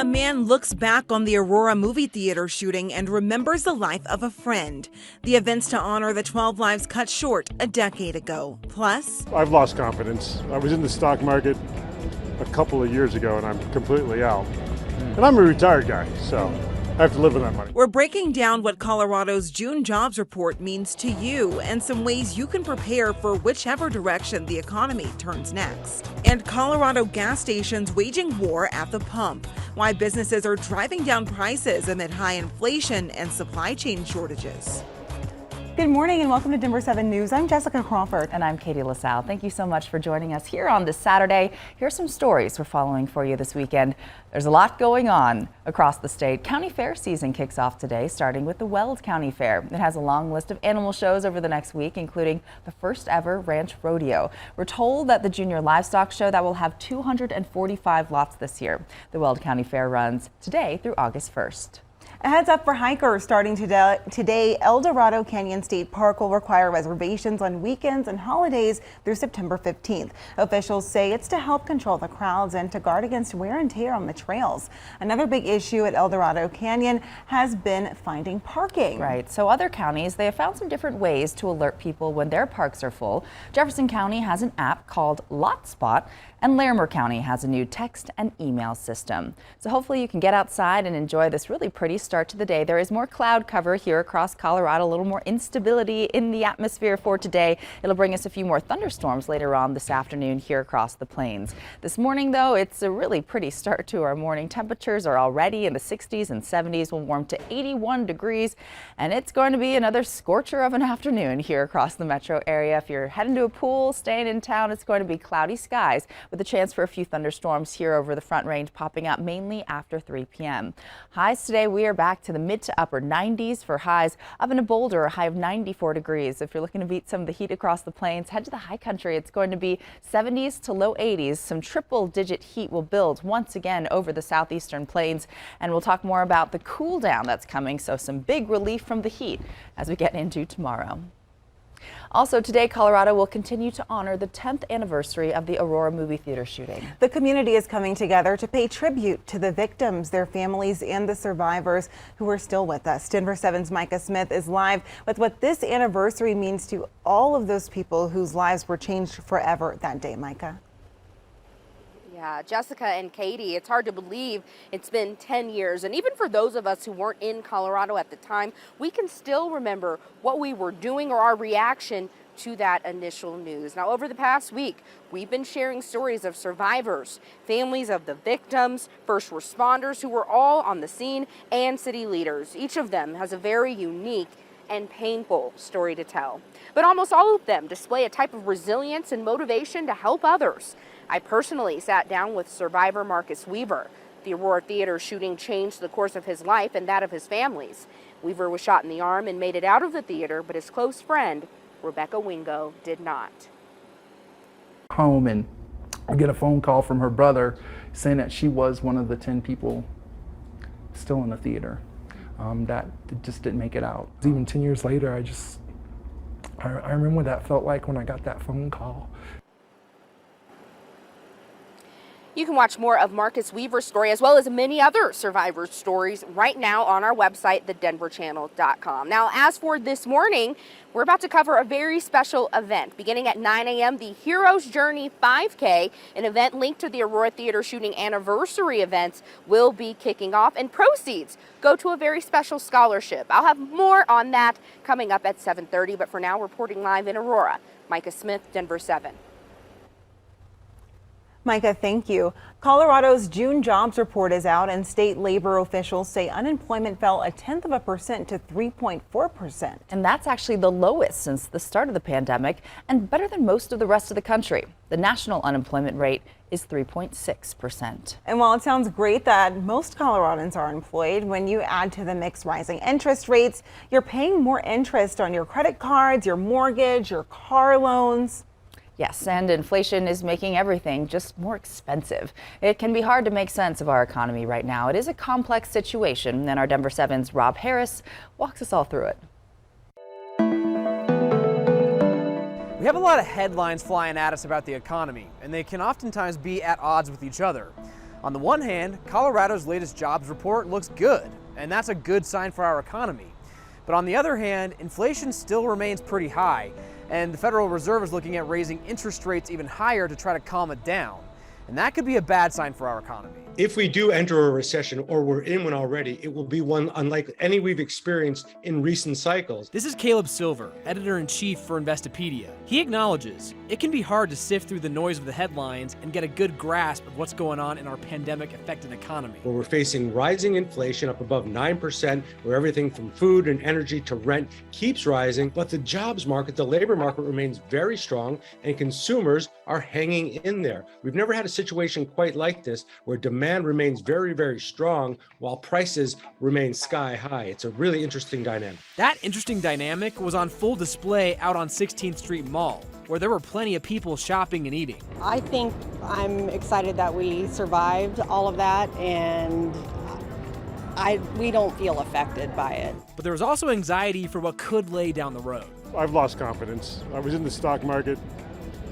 A man looks back on the Aurora movie theater shooting and remembers the life of a friend. The events to honor the 12 lives cut short a decade ago. Plus, I've lost confidence. I was in the stock market a couple of years ago and I'm completely out. And I'm a retired guy, so I have to live with that money. we're breaking down what Colorado's June jobs report means to you and some ways you can prepare for whichever direction the economy turns next. And Colorado gas stations waging war at the pump. Why businesses are driving down prices amid high inflation and supply chain shortages. Good morning and welcome to Denver 7 News. I'm Jessica Crawford. And I'm Katie LaSalle. Thank you so much for joining us here on this Saturday. Here's some stories we're following for you this weekend. There's a lot going on across the state. County fair season kicks off today, starting with the Weld County Fair. It has a long list of animal shows over the next week, including the first ever ranch rodeo. We're told that the junior livestock show that will have 245 lots this year. The Weld County Fair runs today through August 1st. A heads up for hikers starting today. El Dorado Canyon State Park will require reservations on weekends and holidays through September 15th. Officials say it's to help control the crowds and to guard against wear and tear on the trails. Another big issue at El Dorado Canyon has been finding parking. Right. So other counties, they have found some different ways to alert people when their parks are full. Jefferson County has an app called LotSpot, and Larimer County has a new text and email system. So hopefully you can get outside and enjoy this really pretty start to the day. There is more cloud cover here across Colorado, a little more instability in the atmosphere for today. It'll bring us a few more thunderstorms later on this afternoon here across the plains. This morning, though, it's a really pretty start to our morning. Temperatures are already in the 60s and 70s. We'll warm to 81 degrees, and it's going to be another scorcher of an afternoon here across the metro area. If you're heading to a pool, staying in town, it's going to be cloudy skies with a chance for a few thunderstorms here over the Front Range popping up mainly after 3 p.m. Highs today, we are back to the mid to upper 90s for highs. Up in Boulder, a high of 94 degrees. If you're looking to beat some of the heat across the plains, head to the high country. It's going to be 70s to low 80s. Some triple digit heat will build once again over the southeastern plains. And we'll talk more about the cool down that's coming. So some big relief from the heat as we get into tomorrow. Also today, Colorado will continue to honor the 10th anniversary of the Aurora movie theater shooting. The community is coming together to pay tribute to the victims, their families, and the survivors who are still with us. Denver 7's Micah Smith is live with what this anniversary means to all of those people whose lives were changed forever that day. Micah. Yeah, Jessica and Katie, it's hard to believe it's been 10 years. And even for those of us who weren't in Colorado at the time, we can still remember what we were doing or our reaction to that initial news. Now, over the past week, we've been sharing stories of survivors, families of the victims, first responders who were all on the scene, and city leaders. Each of them has a very unique and painful story to tell. But almost all of them display a type of resilience and motivation to help others. I personally sat down with survivor Marcus Weaver. The Aurora Theater shooting changed the course of his life and that of his family's. Weaver was shot in the arm and made it out of the theater, but his close friend, Rebecca Wingo, did not. Home and I get a phone call from her brother saying that she was one of the 10 people still in the theater that just didn't make it out. Even 10 years later, I remember what that felt like when I got that phone call. You can watch more of Marcus Weaver's story as well as many other survivor stories right now on our website, thedenverchannel.com. Now, as for this morning, we're about to cover a very special event. Beginning at 9 a.m., the Hero's Journey 5K, an event linked to the Aurora Theater shooting anniversary events, will be kicking off, and proceeds go to a very special scholarship. I'll have more on that coming up at 7:30, but for now, reporting live in Aurora, Micah Smith, Denver 7. Micah, thank you. Colorado's June jobs report is out, and state labor officials say unemployment fell 0.1% to 3.4%. And that's actually the lowest since the start of the pandemic and better than most of the rest of the country. The national unemployment rate is 3.6%. And while it sounds great that most Coloradans are employed, when you add to the mix rising interest rates, you're paying more interest on your credit cards, your mortgage, your car loans. Yes, and inflation is making everything just more expensive. It can be hard to make sense of our economy right now. It is a complex situation, and our Denver 7's Rob Harris walks us all through it. We have a lot of headlines flying at us about the economy, and they can oftentimes be at odds with each other. On the one hand, Colorado's latest jobs report looks good, and that's a good sign for our economy. But on the other hand, inflation still remains pretty high, and the Federal Reserve is looking at raising interest rates even higher to try to calm it down. And that could be a bad sign for our economy. If we do enter a recession, or we're in one already, it will be one unlike any we've experienced in recent cycles. This is Caleb Silver, editor-in-chief for Investopedia. He acknowledges it can be hard to sift through the noise of the headlines and get a good grasp of what's going on in our pandemic-affected economy. Where we're facing rising inflation up above 9%, where everything from food and energy to rent keeps rising, but the jobs market, the labor market remains very strong, and consumers are hanging in there. We've never had a situation quite like this, where demand remains very, very strong while prices remain sky high. It's a really interesting dynamic. That interesting dynamic was on full display out on 16th Street Mall, where there were plenty of people shopping and eating. I think I'm excited that we survived all of that, and we don't feel affected by it. But there was also anxiety for what could lay down the road. I've lost confidence. I was in the stock market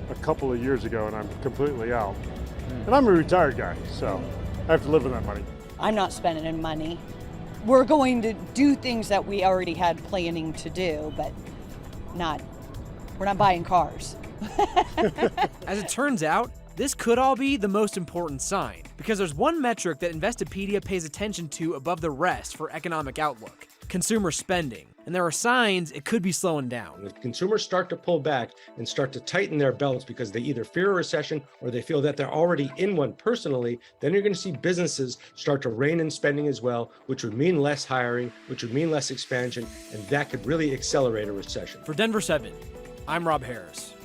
a couple of years ago and I'm completely out. And I'm a retired guy, so I have to live with that money. I'm not spending any money. We're going to do things that we already had planning to do, but we're not buying cars. As it turns out, this could all be the most important sign, because there's one metric that Investopedia pays attention to above the rest for economic outlook: consumer spending. And there are signs it could be slowing down. If consumers start to pull back and start to tighten their belts because they either fear a recession or they feel that they're already in one personally, then you're going to see businesses start to rein in spending as well, which would mean less hiring, which would mean less expansion, and that could really accelerate a recession. For Denver 7, I'm Rob Harris.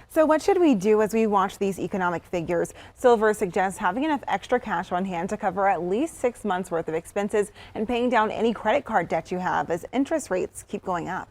So what should we do as we watch these economic figures? Silver suggests having enough extra cash on hand to cover at least 6 months worth of expenses and paying down any credit card debt you have as interest rates keep going up.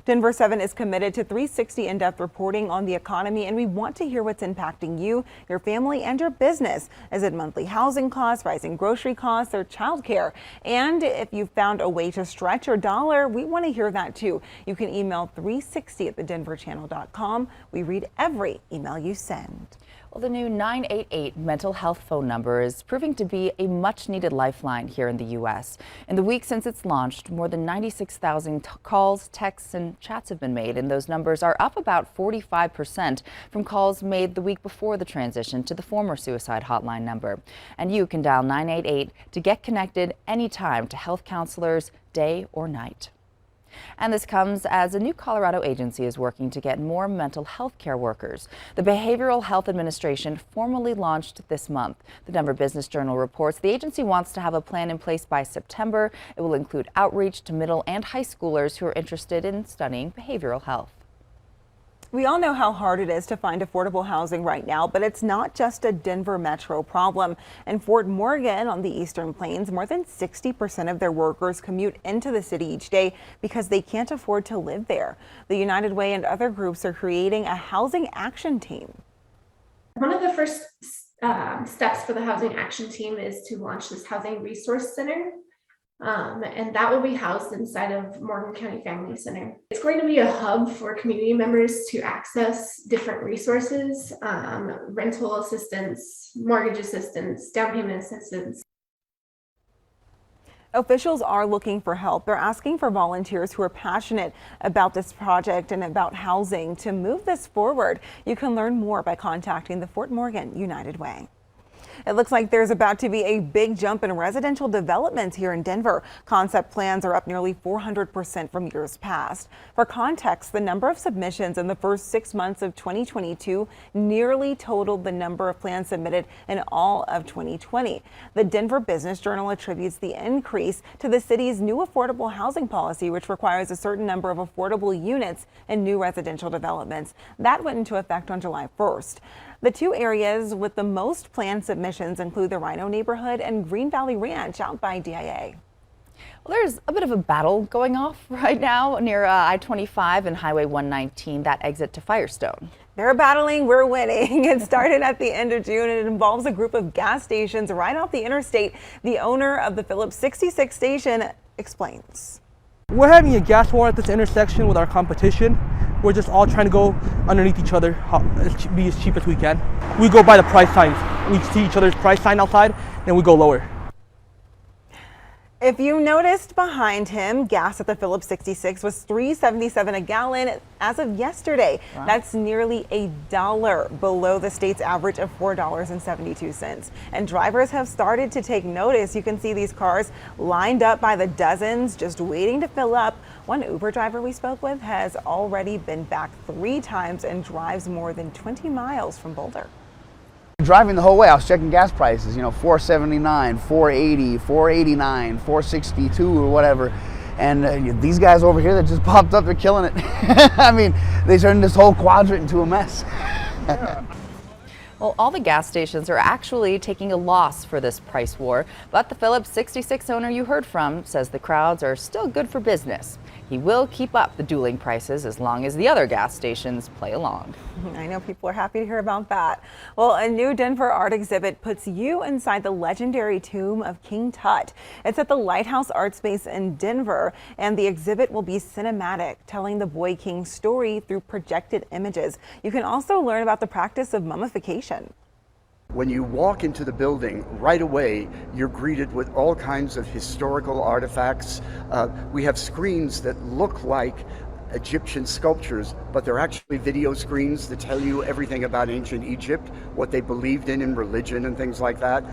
Denver 7 is committed to 360 in-depth reporting on the economy, and we want to hear what's impacting you, your family, and your business. Is it monthly housing costs, rising grocery costs, or childcare? And if you've found a way to stretch your dollar, we want to hear that too. You can email 360@thedenverchannel.com. We read every email you send. Well, the new 988 mental health phone number is proving to be a much-needed lifeline here in the U.S. In the week since it's launched, more than 96,000 calls, texts, and chats have been made, and those numbers are up about 45% from calls made the week before the transition to the former suicide hotline number. And you can dial 988 to get connected anytime to health counselors, day or night. And this comes as a new Colorado agency is working to get more mental health care workers. The Behavioral Health Administration formally launched this month. The Denver Business Journal reports the agency wants to have a plan in place by September. It will include outreach to middle and high schoolers who are interested in studying behavioral health. We all know how hard it is to find affordable housing right now, but it's not just a Denver metro problem. In Fort Morgan on the Eastern Plains, more than 60% of their workers commute into the city each day because they can't afford to live there. The United Way and other groups are creating a housing action team. One of the first steps for the housing action team is to launch this housing resource center. And that will be housed inside of Morgan County Family Center. It's going to be a hub for community members to access different resources, rental assistance, mortgage assistance, down payment assistance. Officials are looking for help. They're asking for volunteers who are passionate about this project and about housing to move this forward. You can learn more by contacting the Fort Morgan United Way. It looks like there's about to be a big jump in residential developments here in Denver. Concept plans are up nearly 400% from years past. For context, the number of submissions in the first 6 months of 2022 nearly totaled the number of plans submitted in all of 2020. The Denver Business Journal attributes the increase to the city's new affordable housing policy, which requires a certain number of affordable units in new residential developments. That went into effect on July 1st. The two areas with the most planned submissions include the Rhino neighborhood and Green Valley Ranch out by DIA. Well, there's a bit of a battle going off right now near I-25 and Highway 119, that exit to Firestone. They're battling, we're winning. It started at the end of June and it involves a group of gas stations right off the interstate. The owner of the Phillips 66 station explains. We're having a gas war at this intersection with our competition. We're just all trying to go underneath each other, be as cheap as we can. We go by the price signs. we see each other's price sign outside, then we go lower. If you noticed behind him, gas at the Phillips 66 was $3.77 a gallon as of yesterday. Wow. That's nearly $1 below the state's average of $4.72. And drivers have started to take notice. You can see these cars lined up by the dozens, just waiting to fill up. One Uber driver we spoke with has already been back 3 times and drives more than 20 miles from Boulder. Driving the whole way, I was checking gas prices, you know, $4.79, $4.80, $4.89, $4.62 or whatever. And these guys over here that just popped up, they're killing it. I mean, they turned this whole quadrant into a mess. Yeah. Well, all the gas stations are actually taking a loss for this price war, but the Phillips 66 owner you heard from says the crowds are still good for business. He will keep up the dueling prices as long as the other gas stations play along. I know people are happy to hear about that. Well, a new Denver art exhibit puts you inside the legendary tomb of King Tut. It's at the Lighthouse Art Space in Denver, and the exhibit will be cinematic, telling the Boy King story through projected images. You can also learn about the practice of mummification. When you walk into the building, right away, you're greeted with all kinds of historical artifacts. We have screens that look like Egyptian sculptures, but they're actually video screens that tell you everything about ancient Egypt, what they believed in religion and things like that.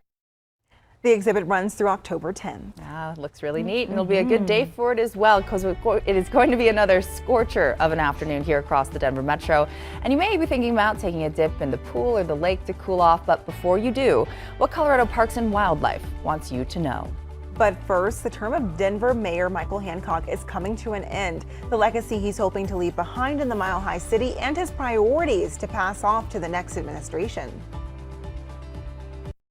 The exhibit runs through October 10th. Yeah, it looks really neat, and it'll be a good day for it as well, because it is going to be another scorcher of an afternoon here across the Denver metro. And you may be thinking about taking a dip in the pool or the lake to cool off, but before you do, what Colorado Parks and Wildlife wants you to know. But first, the term of Denver Mayor Michael Hancock is coming to an end. The legacy he's hoping to leave behind in the Mile High City and his priorities to pass off to the next administration.